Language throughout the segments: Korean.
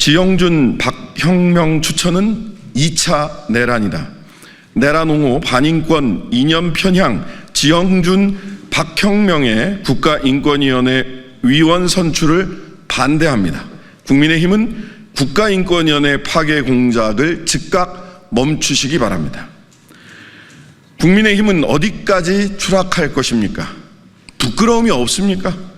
지영준, 박형명 추천은 2차 내란이다. 내란 옹호, 반인권, 이념 편향, 지영준, 박형명의 국가인권위원회 위원 선출을 반대합니다. 국민의힘은 국가인권위원회 파괴 공작을 즉각 멈추시기 바랍니다. 국민의힘은 어디까지 추락할 것입니까? 부끄러움이 없습니까?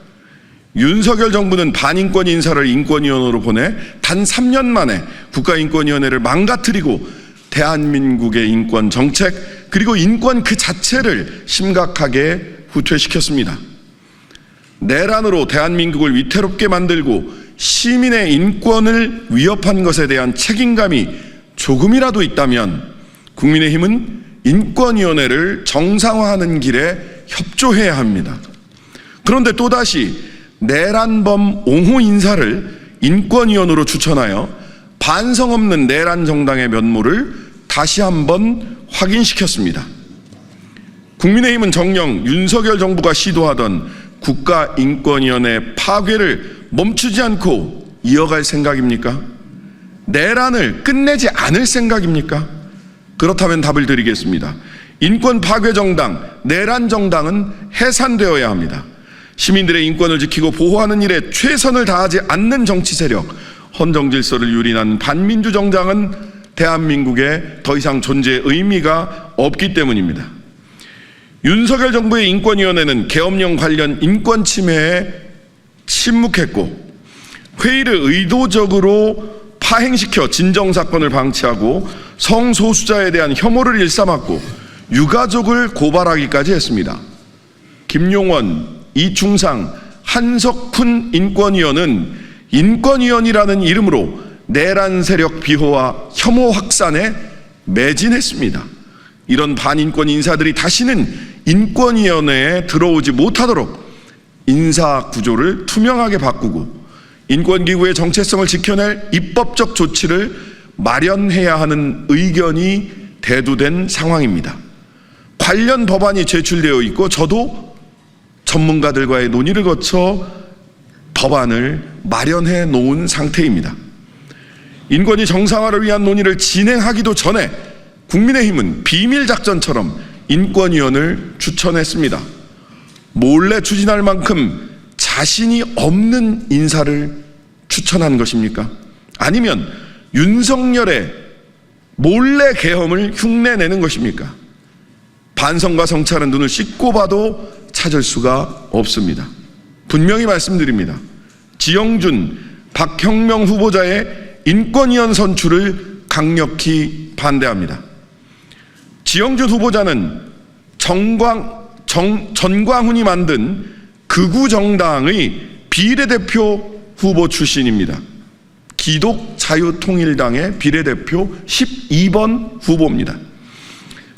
윤석열 정부는 반인권 인사를 인권위원회로 보내 단 3년 만에 국가인권위원회를 망가뜨리고 대한민국의 인권 정책 그리고 인권 그 자체를 심각하게 후퇴시켰습니다. 내란으로 대한민국을 위태롭게 만들고 시민의 인권을 위협한 것에 대한 책임감이 조금이라도 있다면 국민의힘은 인권위원회를 정상화하는 길에 협조해야 합니다. 그런데 또다시 내란범 옹호 인사를 인권위원으로 추천하여 반성 없는 내란 정당의 면모를 다시 한번 확인시켰습니다. 국민의힘은 정녕 윤석열 정부가 시도하던 국가인권위원회 파괴를 멈추지 않고 이어갈 생각입니까? 내란을 끝내지 않을 생각입니까? 그렇다면 답을 드리겠습니다. 인권 파괴 정당, 내란 정당은 해산되어야 합니다. 시민들의 인권을 지키고 보호하는 일에 최선을 다하지 않는 정치 세력, 헌정 질서를 유린하는 반민주 정당은 대한민국에 더 이상 존재의 의미가 없기 때문입니다. 윤석열 정부의 인권위원회는 계엄령 관련 인권 침해에 침묵했고 회의를 의도적으로 파행시켜 진정사건을 방치하고 성소수자에 대한 혐오를 일삼았고 유가족을 고발하기까지 했습니다. 김용원, 이충상, 한석훈 인권위원은 인권위원이라는 이름으로 내란 세력 비호와 혐오 확산에 매진했습니다. 이런 반인권 인사들이 다시는 인권위원회에 들어오지 못하도록 인사 구조를 투명하게 바꾸고 인권기구의 정체성을 지켜낼 입법적 조치를 마련해야 하는 의견이 대두된 상황입니다. 관련 법안이 제출되어 있고 저도 전문가들과의 논의를 거쳐 법안을 마련해 놓은 상태입니다. 인권위 정상화를 위한 논의를 진행하기도 전에 국민의힘은 비밀작전처럼 인권위원을 추천했습니다. 몰래 추진할 만큼 자신이 없는 인사를 추천한 것입니까? 아니면 윤석열의 몰래 계엄을 흉내내는 것입니까? 반성과 성찰은 눈을 씻고 봐도 찾을 수가 없습니다. 분명히 말씀드립니다. 지영준, 박형명 후보자의 인권위원 선출을 강력히 반대합니다. 지영준 후보자는 전광훈이 만든 극우정당의 비례대표 후보 출신입니다. 기독자유통일당의 비례대표 12번 후보입니다.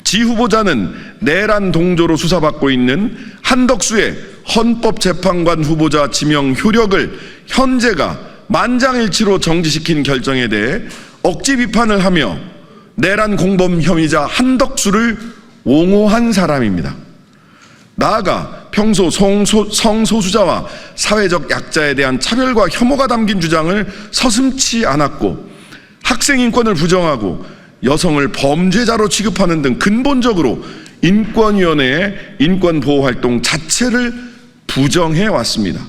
지 후보자는 내란 동조로 수사받고 있는 한덕수의 헌법재판관 후보자 지명 효력을 헌재가 만장일치로 정지시킨 결정에 대해 억지 비판을 하며 내란 공범 혐의자 한덕수를 옹호한 사람입니다. 나아가 평소 성소수자와 사회적 약자에 대한 차별과 혐오가 담긴 주장을 서슴지 않았고 학생 인권을 부정하고 여성을 범죄자로 취급하는 등 근본적으로 인권위원회의 인권보호활동 자체를 부정해 왔습니다.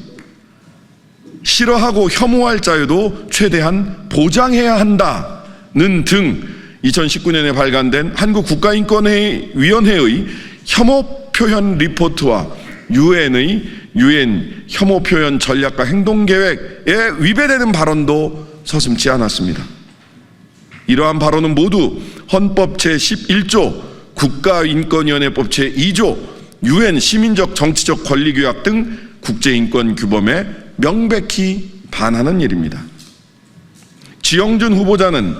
싫어하고 혐오할 자유도 최대한 보장해야 한다는 등 2019년에 발간된 한국국가인권위원회의 혐오표현 리포트와 유엔의 유엔 혐오표현 전략과 행동계획에 위배되는 발언도 서슴지 않았습니다. 이러한 발언은 모두 헌법 제11조, 국가인권위원회법 제2조, 유엔 시민적 정치적 권리규약 등 국제인권규범에 명백히 반하는 일입니다. 지영준 후보자는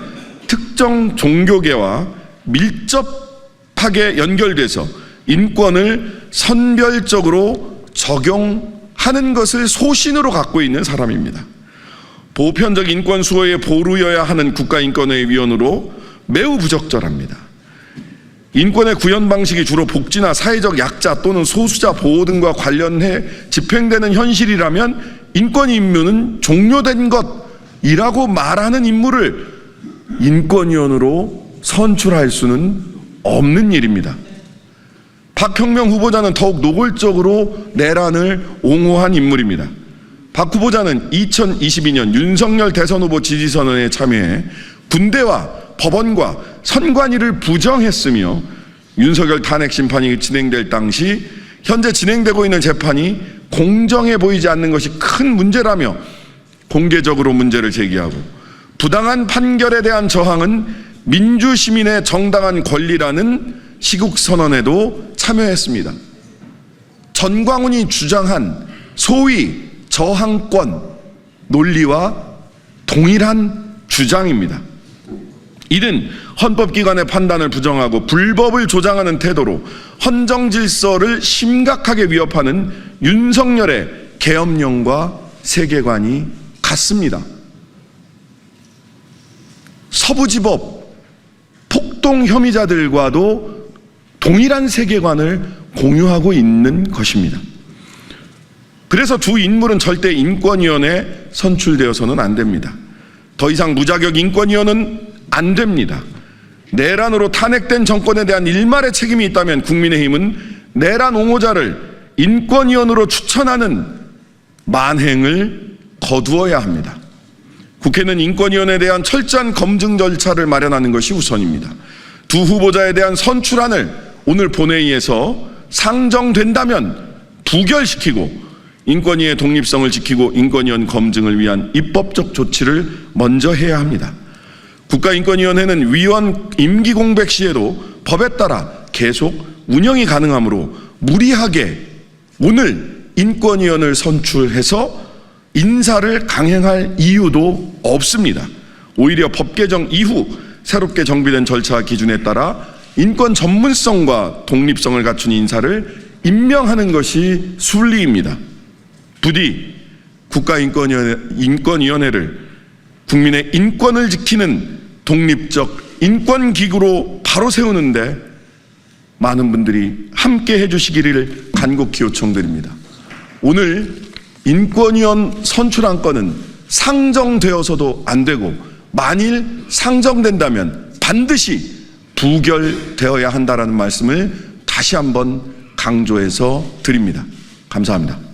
특정 종교계와 밀접하게 연결돼서 인권을 선별적으로 적용하는 것을 소신으로 갖고 있는 사람입니다. 보편적 인권 수호에 보루여야 하는 국가인권의 위원으로 매우 부적절합니다. 인권의 구현 방식이 주로 복지나 사회적 약자 또는 소수자 보호 등과 관련해 집행되는 현실이라면 인권 임무는 종료된 것 이라고 말하는 인물을 인권위원으로 선출할 수는 없는 일입니다. 박형명 후보자는 더욱 노골적으로 내란을 옹호한 인물입니다. 박 후보자는 2022년 윤석열 대선 후보 지지선언에 참여해 군대와 법원과 선관위를 부정했으며 윤석열 탄핵 심판이 진행될 당시 현재 진행되고 있는 재판이 공정해 보이지 않는 것이 큰 문제라며 공개적으로 문제를 제기하고 부당한 판결에 대한 저항은 민주시민의 정당한 권리라는 시국선언에도 참여했습니다. 전광훈이 주장한 소위 저항권 논리와 동일한 주장입니다. 이는 헌법기관의 판단을 부정하고 불법을 조장하는 태도로 헌정질서를 심각하게 위협하는 윤석열의 계엄령과 세계관이 같습니다. 서부지법 폭동 혐의자들과도 동일한 세계관을 공유하고 있는 것입니다. 그래서 두 인물은 절대 인권위원회에 선출되어서는 안 됩니다. 더 이상 무자격 인권위원은 안 됩니다. 내란으로 탄핵된 정권에 대한 일말의 책임이 있다면 국민의힘은 내란 옹호자를 인권위원으로 추천하는 만행을 거두어야 합니다. 국회는 인권위원회에 대한 철저한 검증 절차를 마련하는 것이 우선입니다. 두 후보자에 대한 선출안을 오늘 본회의에서 상정된다면 부결시키고 인권위의 독립성을 지키고 인권위원 검증을 위한 입법적 조치를 먼저 해야 합니다. 국가인권위원회는 위원 임기 공백 시에도 법에 따라 계속 운영이 가능하므로 무리하게 오늘 인권위원을 선출해서 인사를 강행할 이유도 없습니다. 오히려 법 개정 이후 새롭게 정비된 절차 기준에 따라 인권 전문성과 독립성을 갖춘 인사를 임명하는 것이 순리입니다. 부디 국가인권위원회를 국민의 인권을 지키는 독립적 인권기구로 바로 세우는데 많은 분들이 함께 해주시기를 간곡히 요청드립니다. 오늘 인권위원 선출안건은 상정되어서도 안 되고 만일 상정된다면 반드시 부결되어야 한다는 말씀을 다시 한번 강조해서 드립니다. 감사합니다.